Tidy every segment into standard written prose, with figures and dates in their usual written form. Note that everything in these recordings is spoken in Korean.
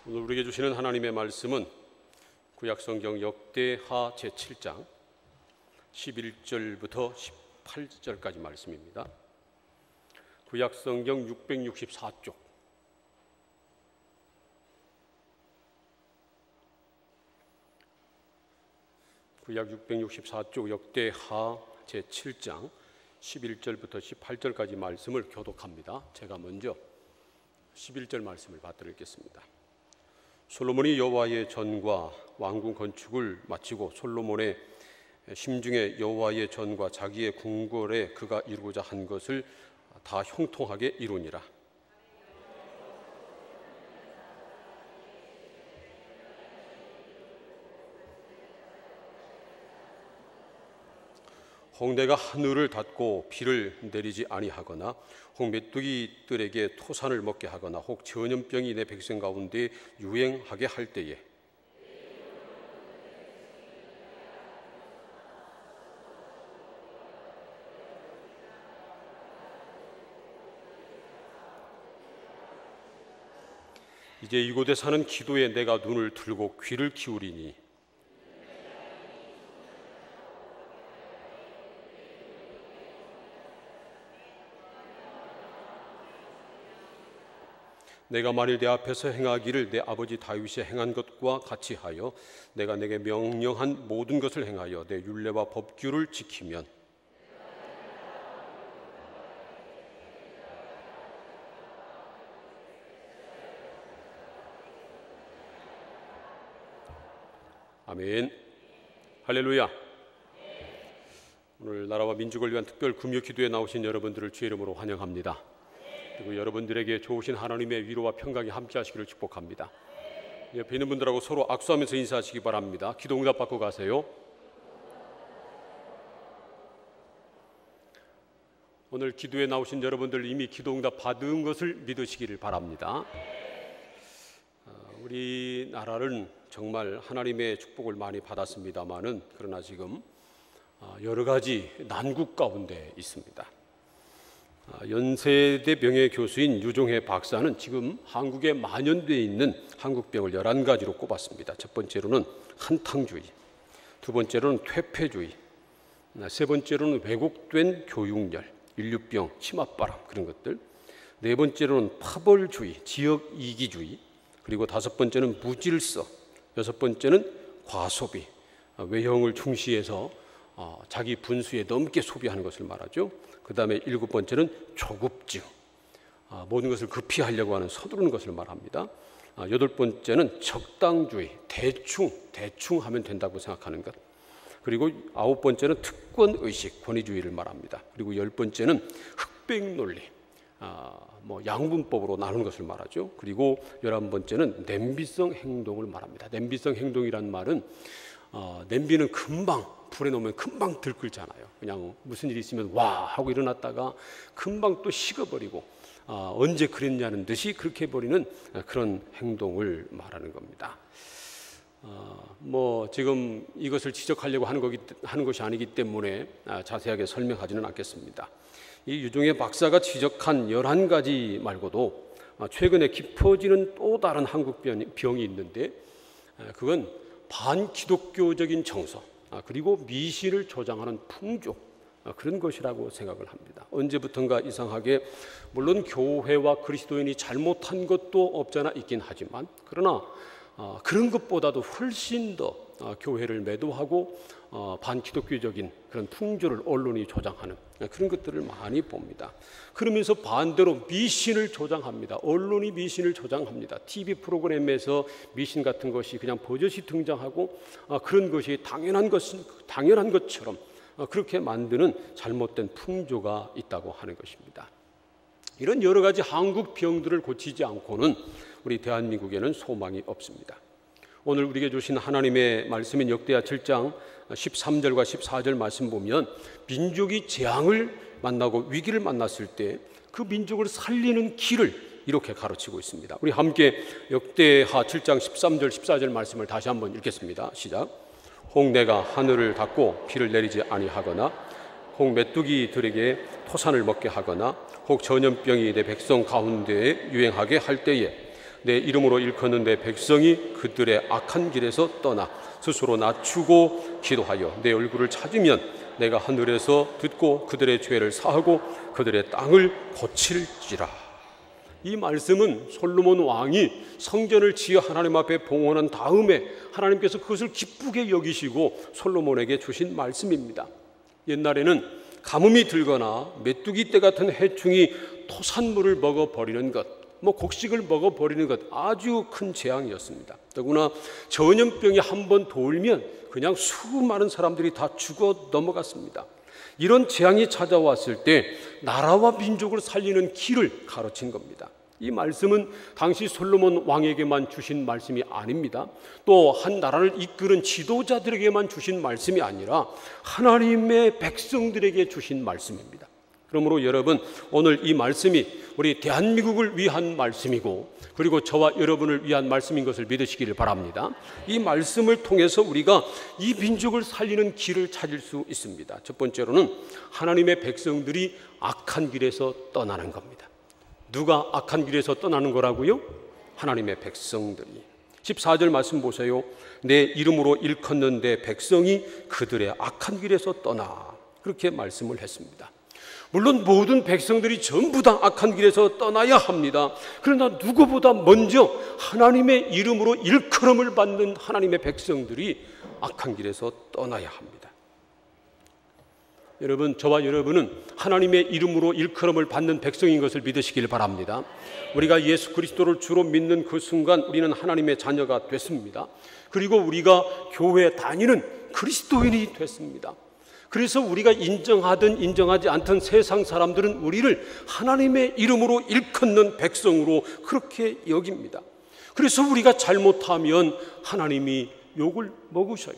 오늘 우리에게 주시는 하나님의 말씀은 구약성경 역대하 제7장 11절부터 18절까지 말씀입니다. 구약성경 664쪽 구약 664쪽 역대하 제7장 11절부터 18절까지 말씀을 교독합니다. 제가 먼저 11절 말씀을 받들겠습니다. 솔로몬이 여호와의 전과 왕궁 건축을 마치고 솔로몬의 심중에 여호와의 전과 자기의 궁궐에 그가 이루고자 한 것을 다 형통하게 이루니라. 혹 내가 하늘을 닫고 비를 내리지 아니하거나 혹 메뚜기들에게 토산을 먹게 하거나 혹 전염병이 내 백성 가운데 유행하게 할 때에 이제 이곳에 사는 기도에 내가 눈을 들고 귀를 기울이니 내가 만일 내 앞에서 행하기를 내 아버지 다윗이 행한 것과 같이 하여 내가 내게 명령한 모든 것을 행하여 내 율례와 법규를 지키면 아멘. 할렐루야. 오늘 나라와 민족을 위한 특별 금요 기도에 나오신 여러분들을 주의 이름으로 환영합니다. 그리고 여러분들에게 좋으신 하나님의 위로와 평강이 함께 하시기를 축복합니다. 옆에 있는 분들하고 서로 악수하면서 인사하시기 바랍니다. 기도 응답 받고 가세요. 오늘 기도에 나오신 여러분들 이미 기도 응답 받은 것을 믿으시기를 바랍니다. 우리나라는 정말 하나님의 축복을 많이 받았습니다마는 그러나 지금 여러 가지 난국 가운데 있습니다. 연세대 명예교수인 유종혜 박사는 지금 한국에 만연되어 있는 한국병을 11가지로 꼽았습니다. 첫 번째로는 한탕주의, 두 번째로는 퇴폐주의, 세 번째로는 왜곡된 교육열, 인류병, 치맛바람 그런 것들, 네 번째로는 파벌주의, 지역이기주의, 그리고 다섯 번째는 무질서, 여섯 번째는 과소비, 외형을 중시해서 자기 분수에 넘게 소비하는 것을 말하죠. 그 다음에 일곱 번째는 조급증, 모든 것을 급히 하려고 하는 서두르는 것을 말합니다. 여덟 번째는 적당주의, 대충 하면 된다고 생각하는 것. 그리고 아홉 번째는 특권의식, 권위주의를 말합니다. 그리고 열 번째는 흑백논리, 양분법으로 나누는 것을 말하죠. 그리고 11번째는 냄비성 행동을 말합니다. 냄비성 행동이란 말은 냄비는 금방 불에 놓으면 금방 들끓잖아요. 그냥 무슨 일이 있으면 와 하고 일어났다가 금방 또 식어버리고 언제 그랬냐는 듯이 그렇게 해버리는 그런 행동을 말하는 겁니다. 지금 이것을 지적하려고 하는 것이 아니기 때문에 자세하게 설명하지는 않겠습니다. 이 유종혜 박사가 지적한 11가지 말고도 최근에 깊어지는 또 다른 한국병이 있는데 그건 반기독교적인 정서 그리고 미신을 조장하는 풍조 그런 것이라고 생각을 합니다. 언제부턴가 이상하게 물론 교회와 그리스도인이 잘못한 것도 없잖아 있긴 하지만 그러나 그런 것보다도 훨씬 더 교회를 매도하고 반기독교적인 그런 풍조를 언론이 조장하는 그런 것들을 많이 봅니다. 그러면서 반대로 미신을 조장합니다. 언론이 미신을 조장합니다. TV 프로그램에서 미신 같은 것이 그냥 버젓이 등장하고 그런 것이 당연한 것처럼 그렇게 만드는 잘못된 풍조가 있다고 하는 것입니다. 이런 여러 가지 한국 병들을 고치지 않고는 우리 대한민국에는 소망이 없습니다. 오늘 우리에게 주신 하나님의 말씀인 역대하 7장 13절과 14절 말씀 보면 민족이 재앙을 만나고 위기를 만났을 때 그 민족을 살리는 길을 이렇게 가르치고 있습니다. 우리 함께 역대하 7장 13절 14절 말씀을 다시 한번 읽겠습니다. 시작. 혹 내가 하늘을 닫고 비를 내리지 아니하거나 혹 메뚜기들에게 토산을 먹게 하거나 혹 전염병이 내 백성 가운데에 유행하게 할 때에 내 이름으로 일컫는 내 백성이 그들의 악한 길에서 떠나 스스로 낮추고 기도하여 내 얼굴을 찾으면 내가 하늘에서 듣고 그들의 죄를 사하고 그들의 땅을 고칠지라. 이 말씀은 솔로몬 왕이 성전을 지어 하나님 앞에 봉헌한 다음에 하나님께서 그것을 기쁘게 여기시고 솔로몬에게 주신 말씀입니다. 옛날에는 가뭄이 들거나 메뚜기 떼 같은 해충이 토산물을 먹어버리는 것, 곡식을 먹어버리는 것, 아주 큰 재앙이었습니다. 더구나 전염병이 한번 돌면 그냥 수많은 사람들이 다 죽어 넘어갔습니다. 이런 재앙이 찾아왔을 때 나라와 민족을 살리는 길을 가르친 겁니다. 이 말씀은 당시 솔로몬 왕에게만 주신 말씀이 아닙니다. 또 한 나라를 이끄는 지도자들에게만 주신 말씀이 아니라 하나님의 백성들에게 주신 말씀입니다. 그러므로 여러분, 오늘 이 말씀이 우리 대한민국을 위한 말씀이고 그리고 저와 여러분을 위한 말씀인 것을 믿으시기를 바랍니다. 이 말씀을 통해서 우리가 이 민족을 살리는 길을 찾을 수 있습니다. 첫 번째로는 하나님의 백성들이 악한 길에서 떠나는 겁니다. 누가 악한 길에서 떠나는 거라고요? 하나님의 백성들이. 14절 말씀 보세요. 내 이름으로 일컫는 내 백성이 그들의 악한 길에서 떠나. 그렇게 말씀을 했습니다. 물론 모든 백성들이 전부 다 악한 길에서 떠나야 합니다. 그러나 누구보다 먼저 하나님의 이름으로 일컬음을 받는 하나님의 백성들이 악한 길에서 떠나야 합니다. 여러분, 저와 여러분은 하나님의 이름으로 일컬음을 받는 백성인 것을 믿으시길 바랍니다. 우리가 예수 그리스도를 주로 믿는 그 순간 우리는 하나님의 자녀가 됐습니다. 그리고 우리가 교회에 다니는 그리스도인이 됐습니다. 그래서 우리가 인정하든 인정하지 않든 세상 사람들은 우리를 하나님의 이름으로 일컫는 백성으로 그렇게 여깁니다. 그래서 우리가 잘못하면 하나님이 욕을 먹으셔요.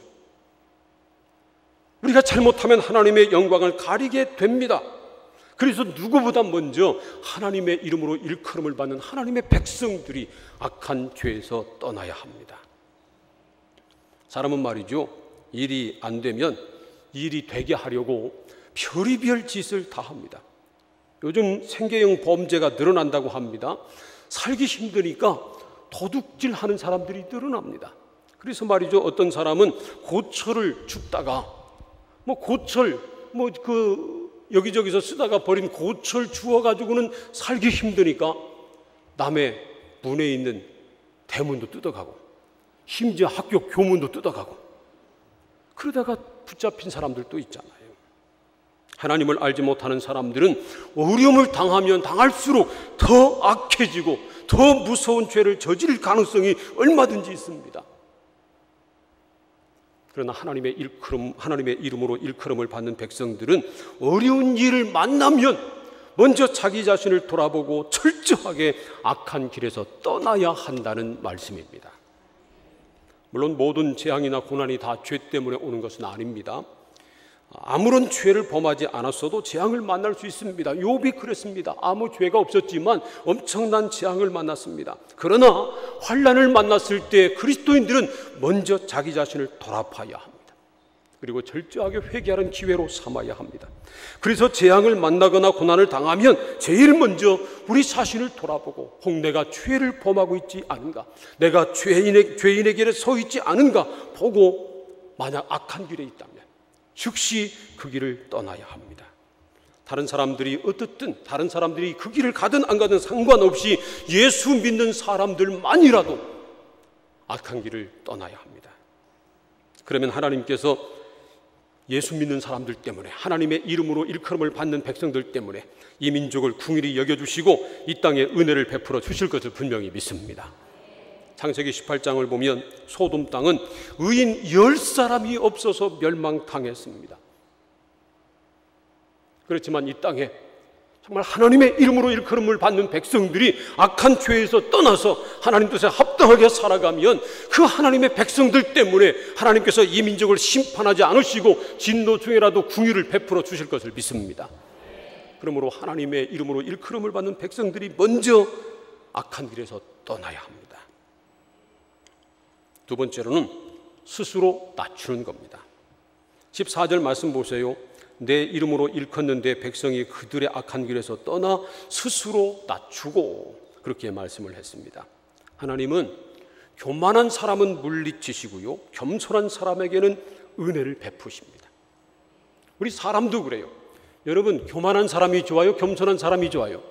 우리가 잘못하면 하나님의 영광을 가리게 됩니다. 그래서 누구보다 먼저 하나님의 이름으로 일컬음을 받는 하나님의 백성들이 악한 죄에서 떠나야 합니다. 사람은 말이죠, 일이 안 되면 일이 되게 하려고 별의별 짓을 다 합니다. 요즘 생계형 범죄가 늘어난다고 합니다. 살기 힘드니까 도둑질하는 사람들이 늘어납니다. 그래서 말이죠, 어떤 사람은 고철을 줍다가 고철 여기저기서 쓰다가 버린 고철 주워가지고는 살기 힘드니까 남의 문에 있는 대문도 뜯어가고 심지어 학교 교문도 뜯어가고 그러다가 붙잡힌 사람들도 있잖아요. 하나님을 알지 못하는 사람들은 어려움을 당하면 당할수록 더 악해지고 더 무서운 죄를 저지를 가능성이 얼마든지 있습니다. 그러나 하나님의 이름으로 일컬음을 받는 백성들은 어려운 일을 만나면 먼저 자기 자신을 돌아보고 철저하게 악한 길에서 떠나야 한다는 말씀입니다. 물론 모든 재앙이나 고난이 다 죄 때문에 오는 것은 아닙니다. 아무런 죄를 범하지 않았어도 재앙을 만날 수 있습니다. 욥이 그랬습니다. 아무 죄가 없었지만 엄청난 재앙을 만났습니다. 그러나 환난을 만났을 때 그리스도인들은 먼저 자기 자신을 돌아봐야 합니다. 그리고 철저하게 회개하는 기회로 삼아야 합니다. 그래서 재앙을 만나거나 고난을 당하면 제일 먼저 우리 자신을 돌아보고 혹 내가 죄를 범하고 있지 않은가, 내가 죄인의 길에 서 있지 않은가 보고 만약 악한 길에 있다면 즉시 그 길을 떠나야 합니다. 다른 사람들이 어떻든 다른 사람들이 그 길을 가든 안 가든 상관없이 예수 믿는 사람들만이라도 악한 길을 떠나야 합니다. 그러면 하나님께서 예수 믿는 사람들 때문에 하나님의 이름으로 일컬음을 받는 백성들 때문에 이 민족을 긍휼히 여겨주시고 이 땅에 은혜를 베풀어 주실 것을 분명히 믿습니다. 창세기 18장을 보면 소돔 땅은 의인 10사람이 없어서 멸망당했습니다. 그렇지만 이 땅에 정말 하나님의 이름으로 일컬음을 받는 백성들이 악한 죄에서 떠나서 하나님 뜻에 합당하게 살아가면 그 하나님의 백성들 때문에 하나님께서 이 민족을 심판하지 않으시고 진노 중에라도 긍휼을 베풀어 주실 것을 믿습니다. 그러므로 하나님의 이름으로 일컬음을 받는 백성들이 먼저 악한 길에서 떠나야 합니다. 두 번째로는 스스로 낮추는 겁니다. 14절 말씀 보세요. 내 이름으로 일컫는 내 백성이 그들의 악한 길에서 떠나 스스로 낮추고 그렇게 말씀을 했습니다. 하나님은 교만한 사람은 물리치시고요, 겸손한 사람에게는 은혜를 베푸십니다. 우리 사람도 그래요. 여러분, 교만한 사람이 좋아요? 겸손한 사람이 좋아요?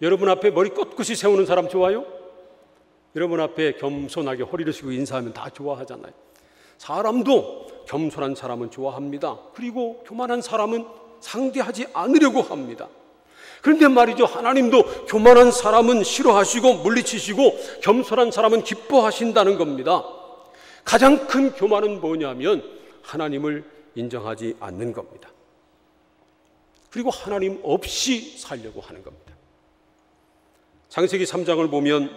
여러분 앞에 머리 꼿꼿이 세우는 사람 좋아요? 여러분 앞에 겸손하게 허리를 숙이고 인사하면 다 좋아하잖아요. 사람도 겸손한 사람은 좋아합니다. 그리고 교만한 사람은 상대하지 않으려고 합니다. 그런데 말이죠, 하나님도 교만한 사람은 싫어하시고 물리치시고 겸손한 사람은 기뻐하신다는 겁니다. 가장 큰 교만은 뭐냐면 하나님을 인정하지 않는 겁니다. 그리고 하나님 없이 살려고 하는 겁니다. 창세기 3장을 보면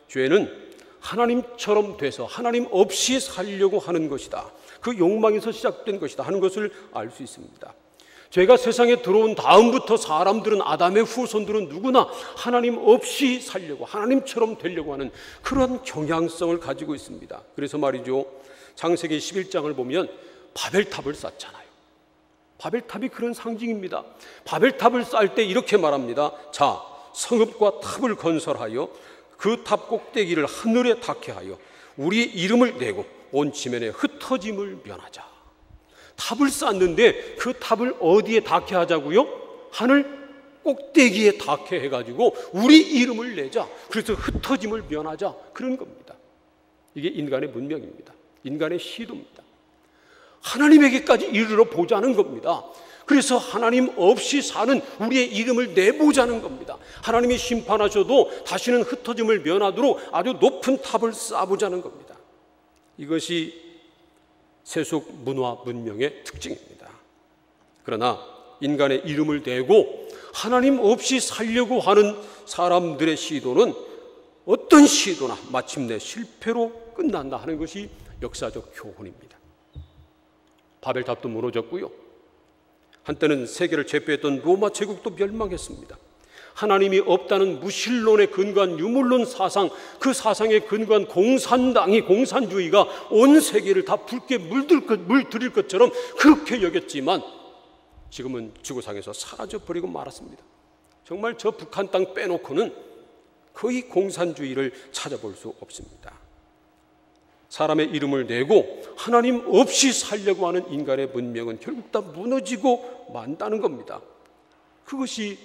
죄는 하나님처럼 돼서 하나님 없이 살려고 하는 것이다, 그 욕망에서 시작된 것이다 하는 것을 알 수 있습니다. 죄가 세상에 들어온 다음부터 사람들은, 아담의 후손들은 누구나 하나님 없이 살려고, 하나님처럼 되려고 하는 그런 경향성을 가지고 있습니다. 그래서 말이죠, 창세기 11장을 보면 바벨탑을 쌓잖아요. 바벨탑이 그런 상징입니다. 바벨탑을 쌓을 때 이렇게 말합니다. 자, 성읍과 탑을 건설하여 그 탑 꼭대기를 하늘에 닿게 하여 우리 이름을 내고 온 지면에 흩어짐을 면하자. 탑을 쌓는데 그 탑을 어디에 닿게 하자고요? 하늘 꼭대기에 닿게 해가지고 우리 이름을 내자. 그래서 흩어짐을 면하자, 그런 겁니다. 이게 인간의 문명입니다. 인간의 시도입니다. 하나님에게까지 이르러 보자는 겁니다. 그래서 하나님 없이 사는 우리의 이름을 내보자는 겁니다. 하나님이 심판하셔도 다시는 흩어짐을 면하도록 아주 높은 탑을 쌓아보자는 겁니다. 이것이 세속 문화 문명의 특징입니다. 그러나 인간의 이름을 대고 하나님 없이 살려고 하는 사람들의 시도는 어떤 시도나 마침내 실패로 끝난다 하는 것이 역사적 교훈입니다. 바벨탑도 무너졌고요, 한때는 세계를 제패했던 로마 제국도 멸망했습니다. 하나님이 없다는 무신론에 근거한 유물론 사상, 그 사상에 근거한 공산주의가 온 세계를 다 붉게 물들일 것처럼 그렇게 여겼지만 지금은 지구상에서 사라져버리고 말았습니다. 정말 저 북한 땅 빼놓고는 거의 공산주의를 찾아볼 수 없습니다. 사람의 이름을 내고 하나님 없이 살려고 하는 인간의 문명은 결국 다 무너지고 만다는 겁니다. 그것이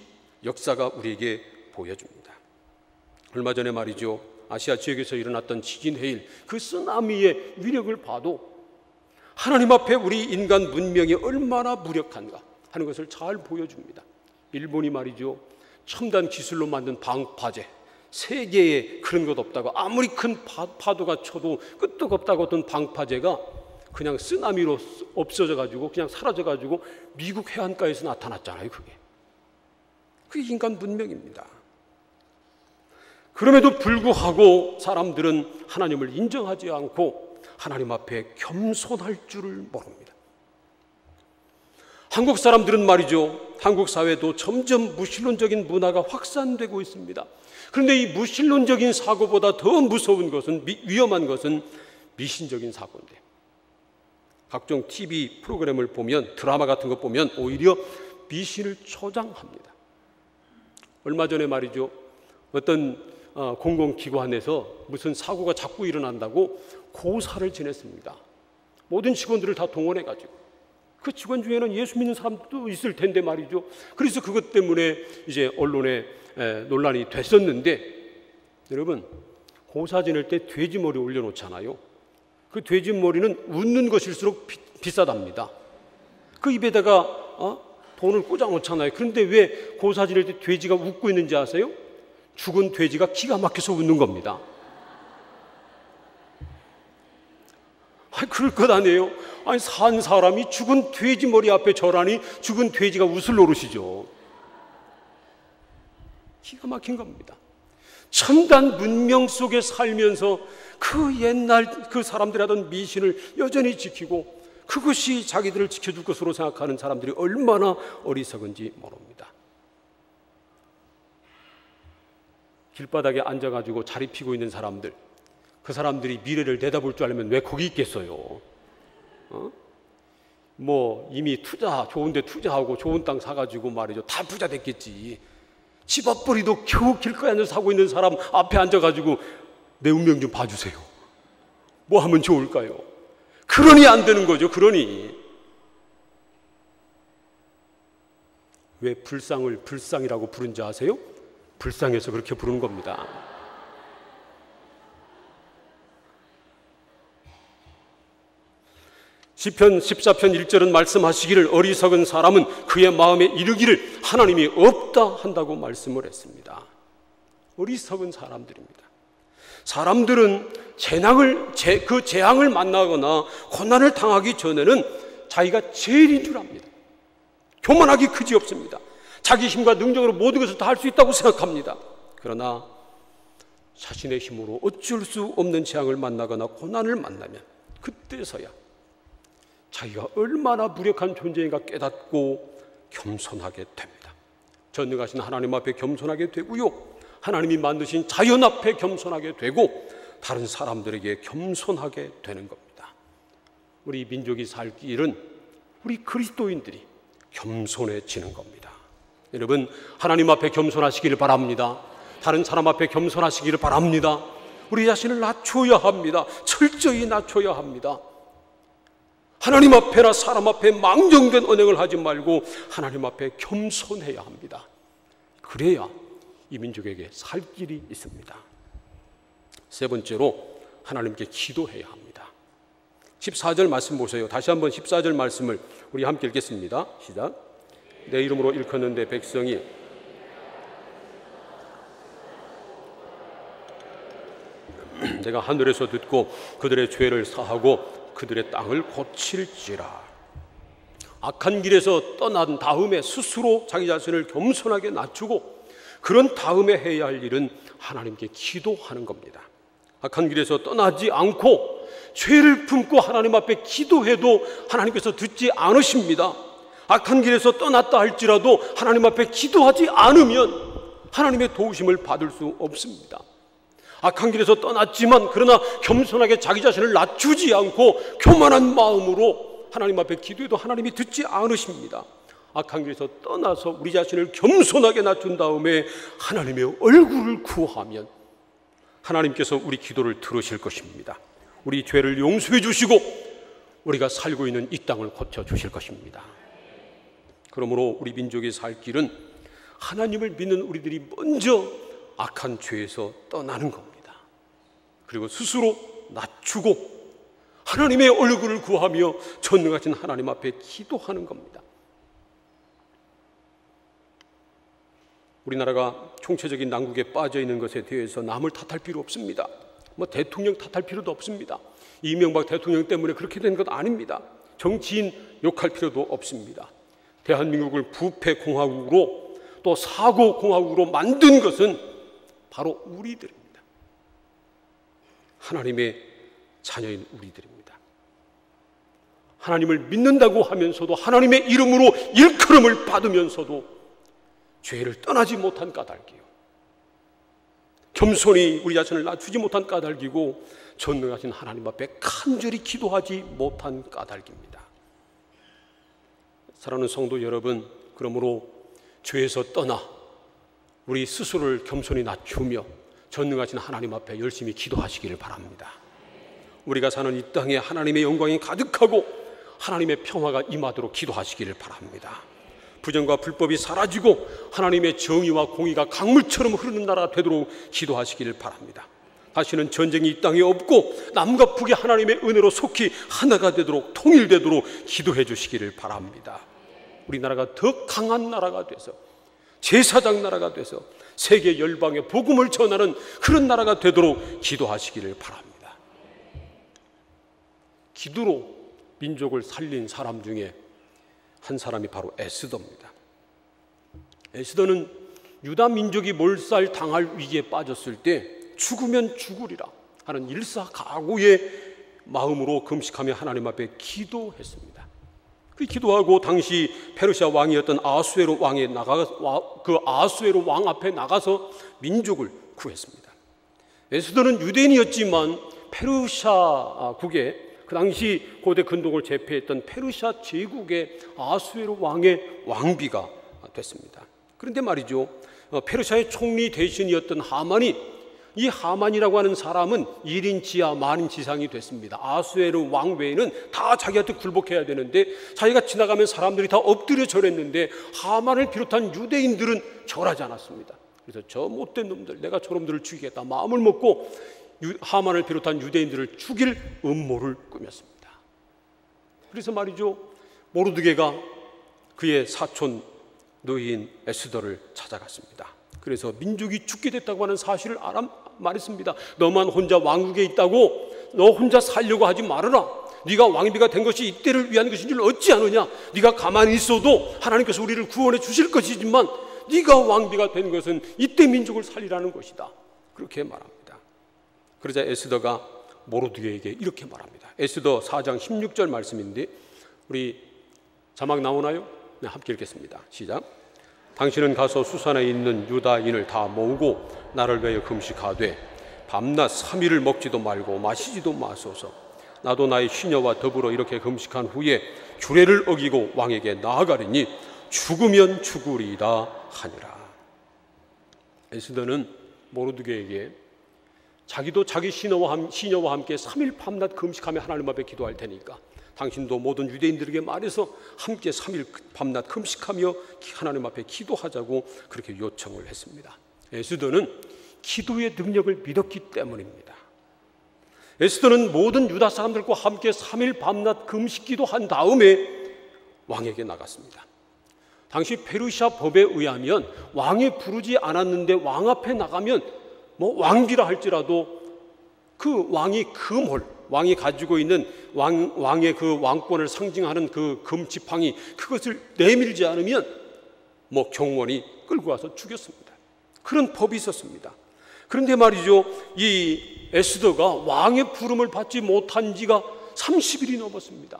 역사가 우리에게 보여줍니다. 얼마 전에 말이죠, 아시아 지역에서 일어났던 지진 해일, 그 쓰나미의 위력을 봐도 하나님 앞에 우리 인간 문명이 얼마나 무력한가 하는 것을 잘 보여줍니다. 일본이 말이죠, 첨단 기술로 만든 방파제, 세계에 그런 것 없다고, 아무리 큰 파도가 쳐도 끄떡 없다고 했던 방파제가 그냥 쓰나미로 없어져가지고 그냥 사라져가지고 미국 해안가에서 나타났잖아요. 그게 인간 문명입니다. 그럼에도 불구하고 사람들은 하나님을 인정하지 않고 하나님 앞에 겸손할 줄을 모릅니다. 한국 사람들은 말이죠, 한국 사회도 점점 무신론적인 문화가 확산되고 있습니다. 그런데 이 무신론적인 사고보다 더 무서운 것은, 위험한 것은 미신적인 사고인데, 각종 TV 프로그램을 보면, 드라마 같은 것 보면 오히려 미신을 초장합니다. 얼마 전에 말이죠, 어떤 공공기관에서 무슨 사고가 자꾸 일어난다고 고사를 지냈습니다. 모든 직원들을 다 동원해가지고, 그 직원 중에는 예수 믿는 사람도 있을 텐데 말이죠. 그래서 그것 때문에 이제 언론에 논란이 됐었는데, 여러분, 고사 지낼 때 돼지머리 올려놓잖아요. 그 돼지머리는 웃는 것일수록 비싸답니다. 그 입에다가 돈을 꽂아놓잖아요. 그런데 왜 고사 지낼 때 돼지가 웃고 있는지 아세요? 죽은 돼지가 기가 막혀서 웃는 겁니다. 그럴 것 아니에요? 아니, 산 사람이 죽은 돼지 머리 앞에 절하니 죽은 돼지가 웃을 노릇이죠. 기가 막힌 겁니다. 첨단 문명 속에 살면서 그 옛날 그 사람들이 하던 미신을 여전히 지키고 그것이 자기들을 지켜줄 것으로 생각하는 사람들이 얼마나 어리석은지 모릅니다. 길바닥에 앉아가지고 자리 피고 있는 사람들, 그 사람들이 미래를 내다볼 줄 알면 왜 거기 있겠어요? 뭐 이미 좋은 데 투자하고 좋은 땅 사가지고 말이죠, 다 부자 됐겠지. 집 앞벌이도 겨우 길가에 앉아서 하고 있는 사람 앞에 앉아가지고 내 운명 좀 봐주세요. 뭐 하면 좋을까요? 그러니 안 되는 거죠. 그러니 왜 불상을 불상이라고 부른지 아세요? 불쌍해서 그렇게 부르는 겁니다. 시편 14편 1절은 말씀하시기를 어리석은 사람은 그의 마음에 이르기를 하나님이 없다 한다고 말씀을 했습니다. 어리석은 사람들입니다. 사람들은 그 재앙을 만나거나 고난을 당하기 전에는 자기가 제일인 줄 압니다. 교만하기 그지없습니다. 자기 힘과 능력으로 모든 것을 다 할 수 있다고 생각합니다. 그러나 자신의 힘으로 어쩔 수 없는 재앙을 만나거나 고난을 만나면 그때서야 자기가 얼마나 무력한 존재인가 깨닫고 겸손하게 됩니다. 전능하신 하나님 앞에 겸손하게 되고요, 하나님이 만드신 자연 앞에 겸손하게 되고 다른 사람들에게 겸손하게 되는 겁니다. 우리 민족이 살 길은 우리 그리스도인들이 겸손해지는 겁니다. 여러분, 하나님 앞에 겸손하시기를 바랍니다. 다른 사람 앞에 겸손하시기를 바랍니다. 우리 자신을 낮춰야 합니다. 철저히 낮춰야 합니다. 하나님 앞에나 사람 앞에 망정된 언행을 하지 말고 하나님 앞에 겸손해야 합니다. 그래야 이 민족에게 살 길이 있습니다. 세 번째로 하나님께 기도해야 합니다. 14절 말씀 보세요. 다시 한번 14절 말씀을 우리 함께 읽겠습니다. 시작. 내 이름으로 일컫는데 백성이 내가 하늘에서 듣고 그들의 죄를 사하고 그들의 땅을 고칠지라. 악한 길에서 떠난 다음에 스스로 자기 자신을 겸손하게 낮추고 그런 다음에 해야 할 일은 하나님께 기도하는 겁니다. 악한 길에서 떠나지 않고 죄를 품고 하나님 앞에 기도해도 하나님께서 듣지 않으십니다. 악한 길에서 떠났다 할지라도 하나님 앞에 기도하지 않으면 하나님의 도우심을 받을 수 없습니다. 악한 길에서 떠났지만 그러나 겸손하게 자기 자신을 낮추지 않고 교만한 마음으로 하나님 앞에 기도해도 하나님이 듣지 않으십니다. 악한 길에서 떠나서 우리 자신을 겸손하게 낮춘 다음에 하나님의 얼굴을 구하면 하나님께서 우리 기도를 들으실 것입니다. 우리 죄를 용서해 주시고 우리가 살고 있는 이 땅을 고쳐주실 것입니다. 그러므로 우리 민족이 살 길은 하나님을 믿는 우리들이 먼저 악한 죄에서 떠나는 겁니다. 그리고 스스로 낮추고 하나님의 얼굴을 구하며 전능하신 하나님 앞에 기도하는 겁니다. 우리나라가 총체적인 난국에 빠져 있는 것에 대해서 남을 탓할 필요 없습니다. 대통령 탓할 필요도 없습니다. 이명박 대통령 때문에 그렇게 된 것 아닙니다. 정치인 욕할 필요도 없습니다. 대한민국을 부패공화국으로 또 사고공화국으로 만든 것은 바로 우리들입니다. 하나님의 자녀인 우리들입니다. 하나님을 믿는다고 하면서도 하나님의 이름으로 일컬음을 받으면서도 죄를 떠나지 못한 까닭이요, 겸손히 우리 자신을 낮추지 못한 까닭이고 전능하신 하나님 앞에 간절히 기도하지 못한 까닭입니다. 사랑하는 성도 여러분, 그러므로 죄에서 떠나 우리 스스로를 겸손히 낮추며 전능하신 하나님 앞에 열심히 기도하시기를 바랍니다. 우리가 사는 이 땅에 하나님의 영광이 가득하고 하나님의 평화가 임하도록 기도하시기를 바랍니다. 부정과 불법이 사라지고 하나님의 정의와 공의가 강물처럼 흐르는 나라가 되도록 기도하시기를 바랍니다. 다시는 전쟁이 이 땅에 없고 남과 북이 하나님의 은혜로 속히 하나가 되도록 통일되도록 기도해 주시기를 바랍니다. 우리나라가 더 강한 나라가 돼서 제사장 나라가 돼서 세계 열방에 복음을 전하는 그런 나라가 되도록 기도하시기를 바랍니다. 기도로 민족을 살린 사람 중에 한 사람이 바로 에스더입니다. 에스더는 유다 민족이 몰살 당할 위기에 빠졌을 때 죽으면 죽으리라 하는 일사각오의 마음으로 금식하며 하나님 앞에 기도했습니다. 그 기도하고 당시 페르시아 왕이었던 아수에로 왕 앞에 나가서 민족을 구했습니다. 에스더는 유대인이었지만 페르시아국의 그 당시 고대 근동을 제패했던 페르시아 제국의 아수에로 왕의 왕비가 됐습니다. 그런데 말이죠, 페르시아의 총리 대신이었던 하만이, 이 하만이라고 하는 사람은 1인 지하 만인 지상이 됐습니다. 아수에르 왕 외에는 다 자기한테 굴복해야 되는데, 자기가 지나가면 사람들이 다 엎드려 절했는데 하만을 비롯한 유대인들은 절하지 않았습니다. 그래서 저 못된 놈들, 내가 저놈들을 죽이겠다 마음을 먹고 하만을 비롯한 유대인들을 죽일 음모를 꾸몄습니다. 그래서 말이죠, 모르드게가 그의 사촌 노인 에스더를 찾아갔습니다. 그래서 민족이 죽게 됐다고 하는 사실을 말했습니다. 너만 혼자 왕국에 있다고 너 혼자 살려고 하지 말아라. 네가 왕비가 된 것이 이때를 위한 것인 줄 어찌 아느냐. 네가 가만히 있어도 하나님께서 우리를 구원해 주실 것이지만 네가 왕비가 된 것은 이때 민족을 살리라는 것이다. 그렇게 말합니다. 그러자 에스더가 모르드게에게 이렇게 말합니다. 에스더 4장 16절 말씀인데, 우리 자막 나오나요? 네, 함께 읽겠습니다. 시작. 당신은 가서 수산에 있는 유다인을 다 모으고 나를 위하여 금식하되 밤낮 3일을 먹지도 말고 마시지도 마소서. 나도 나의 시녀와 더불어 이렇게 금식한 후에 규례를 어기고 왕에게 나아가리니 죽으면 죽으리이다 하니라. 에스더는 모르드게에게 자기도 자기 시녀와 함께 3일 밤낮 금식하며 하나님 앞에 기도할 테니까 당신도 모든 유대인들에게 말해서 함께 3일 밤낮 금식하며 하나님 앞에 기도하자고 그렇게 요청을 했습니다. 에스더는 기도의 능력을 믿었기 때문입니다. 에스더는 모든 유다 사람들과 함께 3일 밤낮 금식 기도한 다음에 왕에게 나갔습니다. 당시 페르시아 법에 의하면 왕이 부르지 않았는데 왕 앞에 나가면 왕비라 할지라도 그 왕이 금홀, 왕이 가지고 있는 왕의 그 왕권을 상징하는 그 금지팡이, 그것을 내밀지 않으면 경원이 끌고 와서 죽였습니다. 그런 법이 있었습니다. 그런데 말이죠, 이 에스더가 왕의 부름을 받지 못한 지가 30일이 넘었습니다.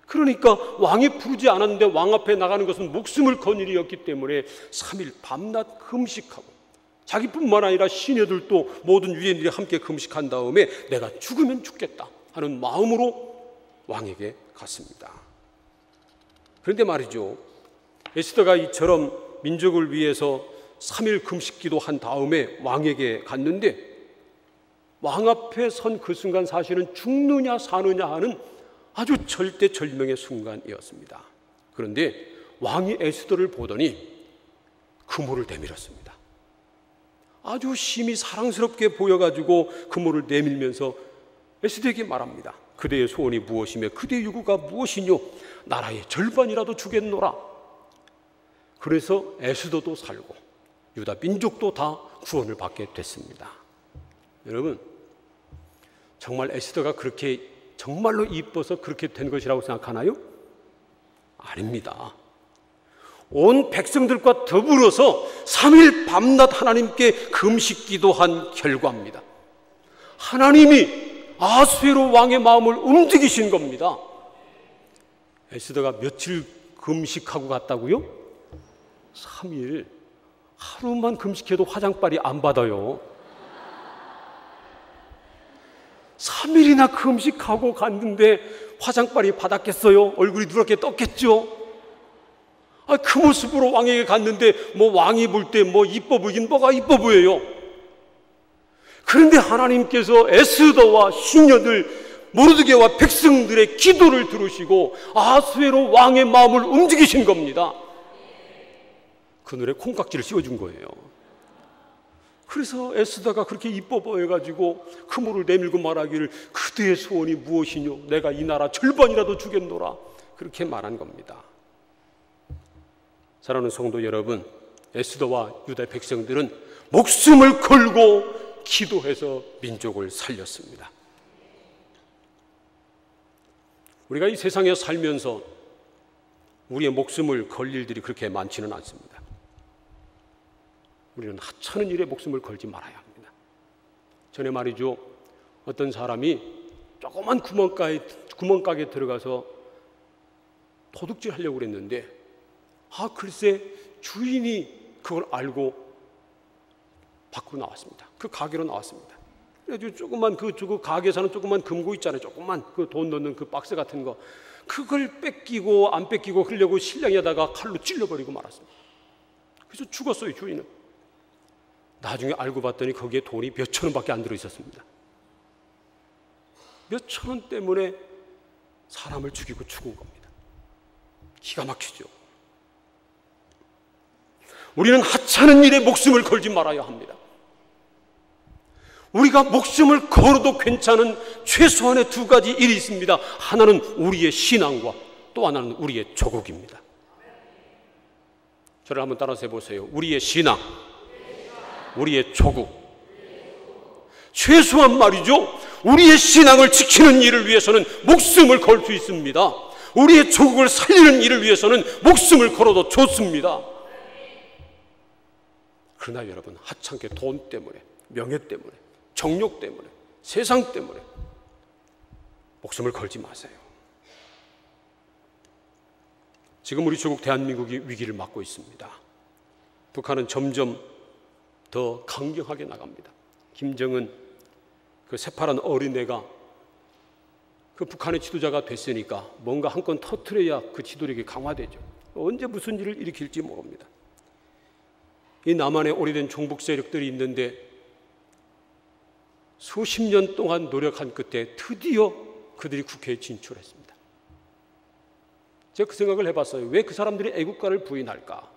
그러니까 왕이 부르지 않았는데 왕 앞에 나가는 것은 목숨을 건 일이었기 때문에 3일 밤낮 금식하고, 자기뿐만 아니라 시녀들도 모든 유대인들이 함께 금식한 다음에 내가 죽으면 죽겠다 하는 마음으로 왕에게 갔습니다. 그런데 말이죠, 에스더가 이처럼 민족을 위해서 3일 금식 기도한 다음에 왕에게 갔는데 왕 앞에 선 그 순간 사실은 죽느냐 사느냐 하는 아주 절대절명의 순간이었습니다. 그런데 왕이 에스더를 보더니 그물을 내밀었습니다. 아주 심히 사랑스럽게 보여가지고 그물을 내밀면서 에스더에게 말합니다. 그대의 소원이 무엇이며 그대의 요구가 무엇이뇨? 나라의 절반이라도 주겠노라. 그래서 에스더도 살고 유다 민족도 다 구원을 받게 됐습니다. 여러분, 정말 에스더가 그렇게 정말로 이뻐서 그렇게 된 것이라고 생각하나요? 아닙니다. 온 백성들과 더불어서 3일 밤낮 하나님께 금식 기도한 결과입니다. 하나님이 아수에로 왕의 마음을 움직이신 겁니다. 에스더가 며칠 금식하고 갔다고요? 3일. 하루만 금식해도 화장빨이 안 받아요. 3일이나 금식하고 갔는데 화장빨이 받았겠어요? 얼굴이 누렇게 떴겠죠? 그 모습으로 왕에게 갔는데 왕이 볼 때 이뻐 보이긴 뭐가 이뻐 보여요. 그런데 하나님께서 에스더와 시녀들, 모르드게와 백성들의 기도를 들으시고 아수에로 왕의 마음을 움직이신 겁니다. 그늘에 콩깍지를 씌워준 거예요. 그래서 에스더가 그렇게 이뻐 보여가지고 그물을 내밀고 말하기를 그대의 소원이 무엇이뇨? 내가 이 나라 절반이라도 주겠노라. 그렇게 말한 겁니다. 사랑하는 성도 여러분, 에스더와 유다 백성들은 목숨을 걸고 기도해서 민족을 살렸습니다. 우리가 이 세상에 살면서 우리의 목숨을 걸 일들이 그렇게 많지는 않습니다. 우리는 하찮은 일에 목숨을 걸지 말아야 합니다. 전에 말이죠, 어떤 사람이 조그만 구멍가게에 들어가서 도둑질 하려고 그랬는데 글쎄 주인이 그걸 알고 밖으로 나왔습니다. 그 가게로 나왔습니다. 그래서 조그만 그 가게에 사는 조그만 금고 있잖아요. 조그만 그 돈 넣는 그 박스 같은 거, 그걸 뺏기고 안 뺏기고 그러려고 신랑이 하다가 칼로 찔러버리고 말았습니다. 그래서 죽었어요, 주인은. 나중에 알고 봤더니 거기에 돈이 몇 천 원밖에 안 들어 있었습니다. 몇 천 원 때문에 사람을 죽이고 죽은 겁니다. 기가 막히죠. 우리는 하찮은 일에 목숨을 걸지 말아야 합니다. 우리가 목숨을 걸어도 괜찮은 최소한의 두 가지 일이 있습니다. 하나는 우리의 신앙과 또 하나는 우리의 조국입니다. 저를 한번 따라서 해보세요. 우리의 신앙, 우리의 조국. 최소한 말이죠. 우리의 신앙을 지키는 일을 위해서는 목숨을 걸 수 있습니다. 우리의 조국을 살리는 일을 위해서는 목숨을 걸어도 좋습니다. 그러나 여러분, 하찮게 돈 때문에, 명예 때문에, 정욕 때문에, 세상 때문에 목숨을 걸지 마세요. 지금 우리 조국 대한민국이 위기를 맞고 있습니다. 북한은 점점 더 강경하게 나갑니다. 김정은 그 새파란 어린애가 그 북한의 지도자가 됐으니까 뭔가 한 건 터뜨려야 그 지도력이 강화되죠. 언제 무슨 일을 일으킬지 모릅니다. 이 남한에 오래된 종북 세력들이 있는데 수십 년 동안 노력한 끝에 드디어 그들이 국회에 진출했습니다. 제가 그 생각을 해봤어요. 왜 그 사람들이 애국가를 부인할까?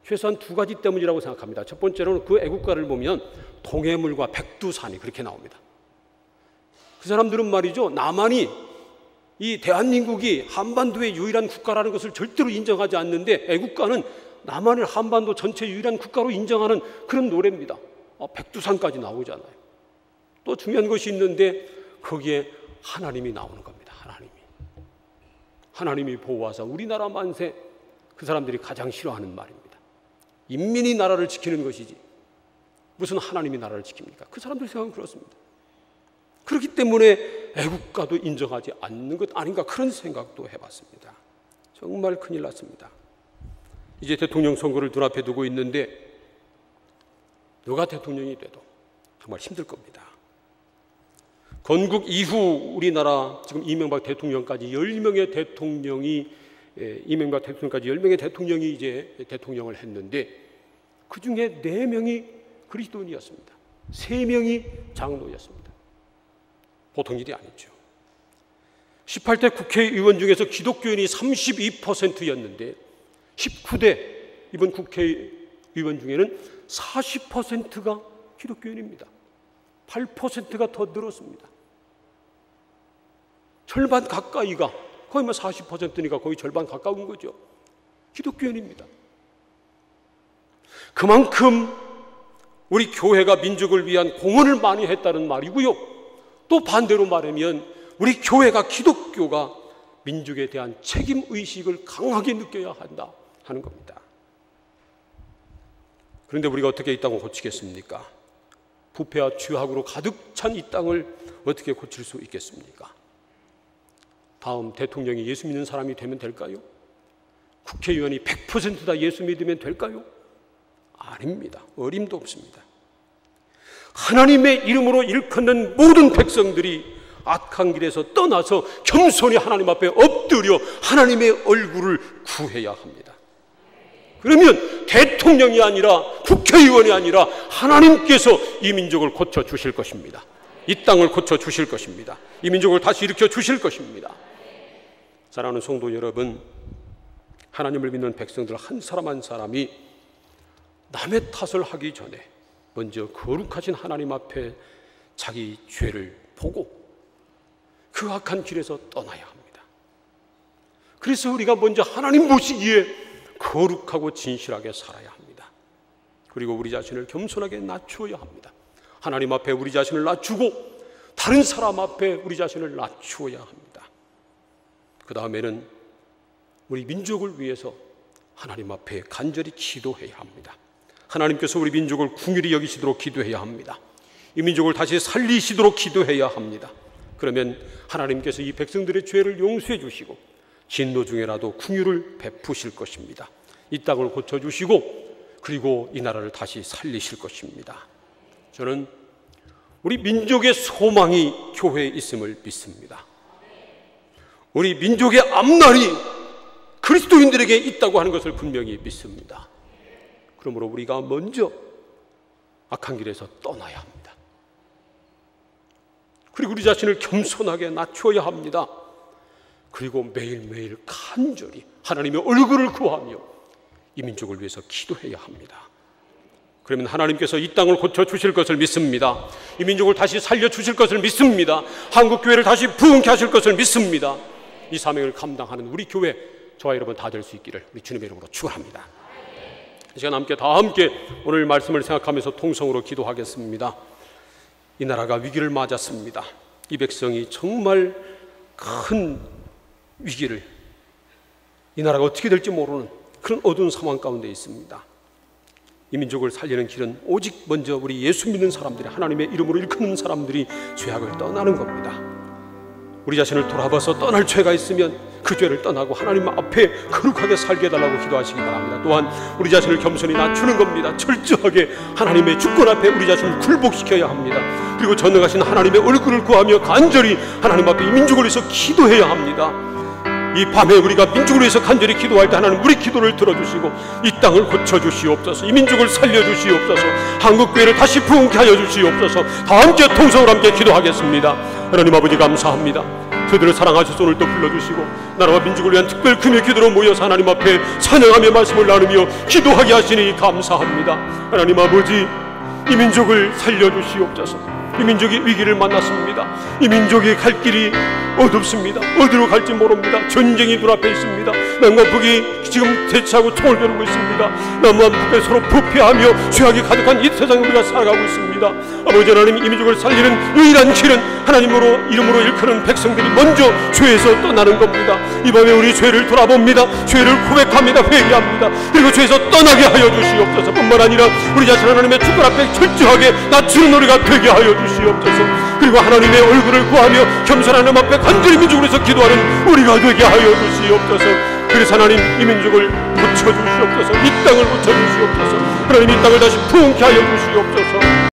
최소한 두 가지 때문이라고 생각합니다. 첫 번째로는 그 애국가를 보면 동해물과 백두산이 그렇게 나옵니다. 그 사람들은 말이죠, 남한이 이 대한민국이 한반도의 유일한 국가라는 것을 절대로 인정하지 않는데 애국가는 남한을 한반도 전체 유일한 국가로 인정하는 그런 노래입니다. 백두산까지 나오잖아요. 또 중요한 것이 있는데 거기에 하나님이 나오는 겁니다. 하나님이 보호하사 우리나라 만세. 그 사람들이 가장 싫어하는 말입니다. 인민이 나라를 지키는 것이지 무슨 하나님이 나라를 지킵니까? 그 사람들 생각은 그렇습니다. 그렇기 때문에 애국가도 인정하지 않는 것 아닌가 그런 생각도 해봤습니다. 정말 큰일 났습니다. 이제 대통령 선거를 눈앞에 두고 있는데 누가 대통령이 돼도 정말 힘들 겁니다. 건국 이후 우리나라 지금 이명박 대통령까지 10명의 대통령이 이제 대통령을 했는데 그 중에 4명이 그리스도인이었습니다. 3명이 장로였습니다. 보통 일이 아니죠. 18대 국회의원 중에서 기독교인이 32%였는데 19대 이번 국회의원 중에는 40%가 기독교인입니다. 8%가 더 늘었습니다. 절반 가까이가 거의 40%니까 거의 절반 가까운 거죠. 기독교인입니다. 그만큼 우리 교회가 민족을 위한 공헌을 많이 했다는 말이고요. 또 반대로 말하면 우리 교회가 기독교가 민족에 대한 책임의식을 강하게 느껴야 한다 하는 겁니다. 그런데 우리가 어떻게 이 땅을 고치겠습니까? 부패와 죄악으로 가득 찬 이 땅을 어떻게 고칠 수 있겠습니까? 다음 대통령이 예수 믿는 사람이 되면 될까요? 국회의원이 100% 다 예수 믿으면 될까요? 아닙니다. 어림도 없습니다. 하나님의 이름으로 일컫는 모든 백성들이 악한 길에서 떠나서 겸손히 하나님 앞에 엎드려 하나님의 얼굴을 구해야 합니다. 그러면 대통령이 아니라 국회의원이 아니라 하나님께서 이 민족을 고쳐주실 것입니다. 이 땅을 고쳐주실 것입니다. 이 민족을 다시 일으켜 주실 것입니다. 사랑하는 성도 여러분, 하나님을 믿는 백성들 한 사람 한 사람이 남의 탓을 하기 전에 먼저 거룩하신 하나님 앞에 자기 죄를 보고 그 악한 길에서 떠나야 합니다. 그래서 우리가 먼저 하나님 보시기에 거룩하고 진실하게 살아야 합니다. 그리고 우리 자신을 겸손하게 낮추어야 합니다. 하나님 앞에 우리 자신을 낮추고 다른 사람 앞에 우리 자신을 낮추어야 합니다. 그 다음에는 우리 민족을 위해서 하나님 앞에 간절히 기도해야 합니다. 하나님께서 우리 민족을 긍휼히 여기시도록 기도해야 합니다. 이 민족을 다시 살리시도록 기도해야 합니다. 그러면 하나님께서 이 백성들의 죄를 용서해 주시고 진노 중에라도 긍휼을 베푸실 것입니다. 이 땅을 고쳐주시고 그리고 이 나라를 다시 살리실 것입니다. 저는 우리 민족의 소망이 교회에 있음을 믿습니다. 우리 민족의 앞날이 그리스도인들에게 있다고 하는 것을 분명히 믿습니다. 그러므로 우리가 먼저 악한 길에서 떠나야 합니다. 그리고 우리 자신을 겸손하게 낮추어야 합니다. 그리고 매일매일 간절히 하나님의 얼굴을 구하며 이 민족을 위해서 기도해야 합니다. 그러면 하나님께서 이 땅을 고쳐주실 것을 믿습니다. 이 민족을 다시 살려주실 것을 믿습니다. 한국교회를 다시 부흥케 하실 것을 믿습니다. 이 사명을 감당하는 우리 교회, 저와 여러분 다 될 수 있기를 우리 주님의 이름으로 축원합니다. 이 시간 다 함께 오늘 말씀을 생각하면서 통성으로 기도하겠습니다. 이 나라가 위기를 맞았습니다. 이 백성이 정말 큰 위기를, 이 나라가 어떻게 될지 모르는 그런 어두운 상황 가운데 있습니다. 이 민족을 살리는 길은 오직 먼저 우리 예수 믿는 사람들이, 하나님의 이름으로 일컫는 사람들이 죄악을 떠나는 겁니다. 우리 자신을 돌아봐서 떠날 죄가 있으면 그 죄를 떠나고 하나님 앞에 거룩하게 살게 해달라고 기도하시기 바랍니다. 또한 우리 자신을 겸손히 낮추는 겁니다. 철저하게 하나님의 주권 앞에 우리 자신을 굴복시켜야 합니다. 그리고 전능하신 하나님의 얼굴을 구하며 간절히 하나님 앞에 이 민족을 위해서 기도해야 합니다. 이 밤에 우리가 민족을 위해서 간절히 기도할 때 하나님 우리 기도를 들어주시고 이 땅을 고쳐주시옵소서, 이 민족을 살려주시옵소서, 한국교회를 다시 부흥케 하여 주시옵소서. 다 함께 통성으로 함께 기도하겠습니다. 하나님 아버지 감사합니다. 저들을 사랑하셔서 오늘 또 불러주시고 나라와 민족을 위한 특별 금요 기도로 모여서 하나님 앞에 찬양하며 말씀을 나누며 기도하게 하시니 감사합니다. 하나님 아버지, 이 민족을 살려주시옵소서. 이 민족이 위기를 만났습니다. 이 민족이 갈 길이 어둡습니다. 어디로 갈지 모릅니다. 전쟁이 눈앞에 있습니다. 남과 북이 지금 대치하고 총을 겨루고 있습니다. 남과 북에 서로 부패하며 죄악이 가득한 이 세상에 우리가 살아가고 있습니다. 아버지 하나님, 이 민족을 살리는 유일한 길은 하나님으로 이름으로 일컫는 백성들이 먼저 죄에서 떠나는 겁니다. 이 밤에 우리 죄를 돌아봅니다. 죄를 고백합니다. 회개합니다. 그리고 죄에서 떠나게 하여 주시옵소서. 뿐만 아니라 우리 자신 하나님의 주권 앞에 철저하게 낮추는 우리가 되게 하여 주시옵소서. 그리고 하나님의 얼굴을 구하며 겸손한 하나님 앞에 간절히 민족을 위해서 기도하는 우리가 되게 하여 주시옵소서. 그래서 하나님, 이 민족을 고쳐주시옵소서. 이 땅을 고쳐주시옵소서. 하나님, 이 땅을 다시 부흥케 하여 주시옵소서.